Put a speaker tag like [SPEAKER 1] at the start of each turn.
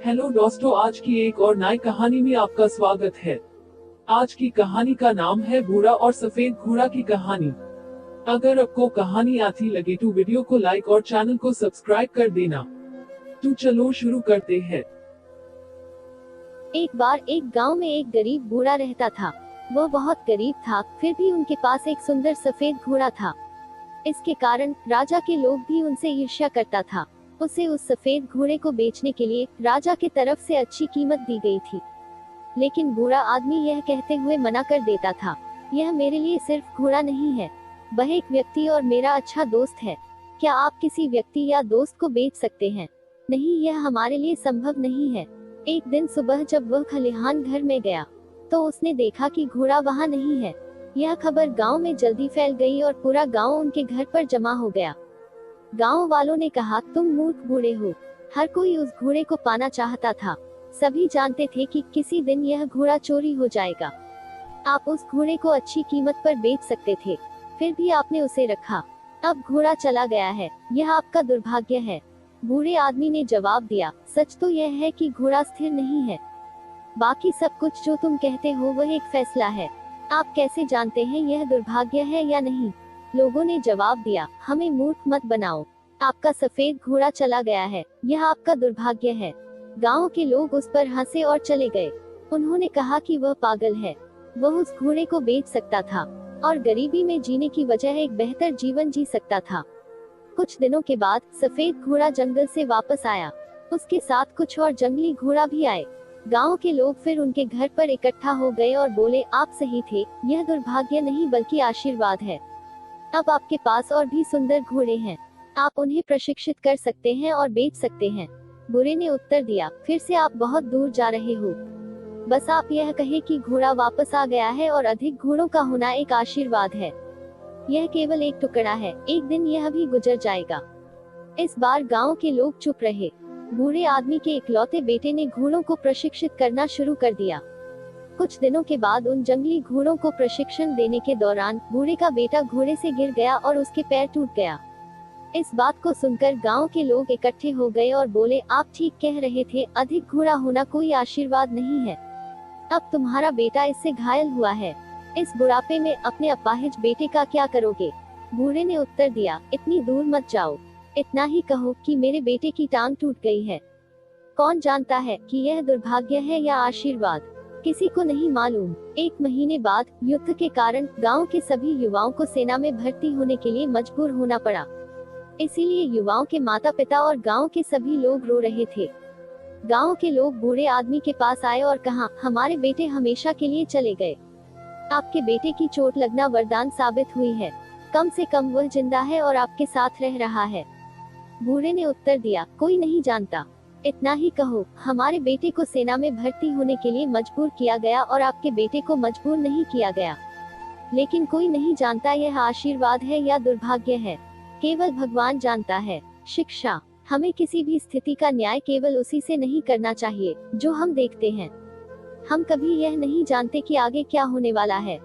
[SPEAKER 1] Hello दोस्तों, आज की एक और नई कहानी में आपका स्वागत है। आज की कहानी का नाम है बूढ़ा और सफेद घोड़ा की कहानी। अगर आपको कहानी अच्छी लगे तो वीडियो को लाइक और चैनल को सब्सक्राइब कर देना। तो चलो शुरू करते हैं।
[SPEAKER 2] एक बार एक गांव में एक गरीब बूढ़ा रहता था। वह बहुत गरीब था, फिर भी उनके पास एक सुंदर सफेद घोड़ा था। इसके कारण राजा के लोग भी उनसे ईर्ष्या करता था। उसे उस सफेद घोड़े को बेचने के लिए राजा की तरफ से अच्छी कीमत दी गई थी, लेकिन बूढ़ा आदमी यह कहते हुए मना कर देता था, यह मेरे लिए सिर्फ घोड़ा नहीं है, वह एक व्यक्ति और मेरा अच्छा दोस्त है। क्या आप किसी व्यक्ति या दोस्त को बेच सकते हैं? नहीं, यह हमारे लिए संभव नहीं है। एक दिन सुबह जब वह खलिहान घर में गया तो उसने देखा कि घोड़ा वहाँ नहीं है। यह खबर गांव में जल्दी फैल गई और पूरा गांव उनके घर पर जमा हो गया। गांव वालों ने कहा, तुम मूर्ख बूढ़े हो। हर कोई उस घोड़े को पाना चाहता था। सभी जानते थे कि किसी दिन यह घोड़ा चोरी हो जाएगा। आप उस घोड़े को अच्छी कीमत पर बेच सकते थे, फिर भी आपने उसे रखा। अब घोड़ा चला गया है, यह आपका दुर्भाग्य है। बूढ़े आदमी ने जवाब दिया, सच तो यह है कि घोड़ा स्थिर नहीं है। बाकी सब कुछ जो तुम कहते हो वह एक फैसला है। आप कैसे जानते हैं यह दुर्भाग्य है या नहीं? लोगों ने जवाब दिया, हमें मूर्ख मत बनाओ। आपका सफेद घोड़ा चला गया है, यह आपका दुर्भाग्य है। गांव के लोग उस पर हंसे और चले गए। उन्होंने कहा कि वह पागल है, वह उस घोड़े को बेच सकता था और गरीबी में जीने की वजह एक बेहतर जीवन जी सकता था। कुछ दिनों के बाद सफेद घोड़ा जंगल से वापस आया। उसके साथ कुछ और जंगली घोड़ा भी आए। गांव के लोग फिर उनके घर पर इकट्ठा हो गए और बोले, आप सही थे, यह दुर्भाग्य नहीं बल्कि आशीर्वाद है। अब आपके पास और भी सुंदर घोड़े हैं, आप उन्हें प्रशिक्षित कर सकते हैं और बेच सकते हैं। बुरे ने उत्तर दिया, फिर से आप बहुत दूर जा रहे हो। बस आप यह कहे कि घोड़ा वापस आ गया है और अधिक घोड़ों का होना एक आशीर्वाद है। यह केवल एक टुकड़ा है, एक दिन यह भी गुजर जाएगा। इस बार गांव के लोग चुप रहे। बूढ़े आदमी के इकलौते बेटे ने घोड़ों को प्रशिक्षित करना शुरू कर दिया। कुछ दिनों के बाद उन जंगली घोड़ों को प्रशिक्षण देने के दौरान बूढ़े का बेटा घोड़े से गिर गया और उसके पैर टूट गया। इस बात को सुनकर गांव के लोग इकट्ठे हो गए और बोले, आप ठीक कह रहे थे, अधिक घोड़ा होना कोई आशीर्वाद नहीं है। अब तुम्हारा बेटा इससे घायल हुआ है, इस बुढ़ापे में अपने अपाहिज बेटे का क्या करोगे? बूढ़े ने उत्तर दिया, इतनी दूर मत जाओ, इतना ही कहो कि मेरे बेटे की टांग टूट गई है। कौन जानता है कि यह दुर्भाग्य है या आशीर्वाद? किसी को नहीं मालूम। एक महीने बाद युद्ध के कारण गांव के सभी युवाओं को सेना में भर्ती होने के लिए मजबूर होना पड़ा। इसीलिए युवाओं के माता पिता और गांव के सभी लोग रो रहे थे। गांव के लोग बूढ़े आदमी के पास आए और कहा, हमारे बेटे हमेशा के लिए चले गए। आपके बेटे की चोट लगना वरदान साबित हुई है, कम से कम वह जिंदा है और आपके साथ रह रहा है। बूढ़े ने उत्तर दिया, कोई नहीं जानता, इतना ही कहो, हमारे बेटे को सेना में भर्ती होने के लिए मजबूर किया गया और आपके बेटे को मजबूर नहीं किया गया। लेकिन कोई नहीं जानता यह आशीर्वाद है या दुर्भाग्य है, केवल भगवान जानता है। शिक्षा, हमें किसी भी स्थिति का न्याय केवल उसी से नहीं करना चाहिए जो हम देखते हैं। हम कभी यह नहीं जानते कि आगे क्या होने वाला है।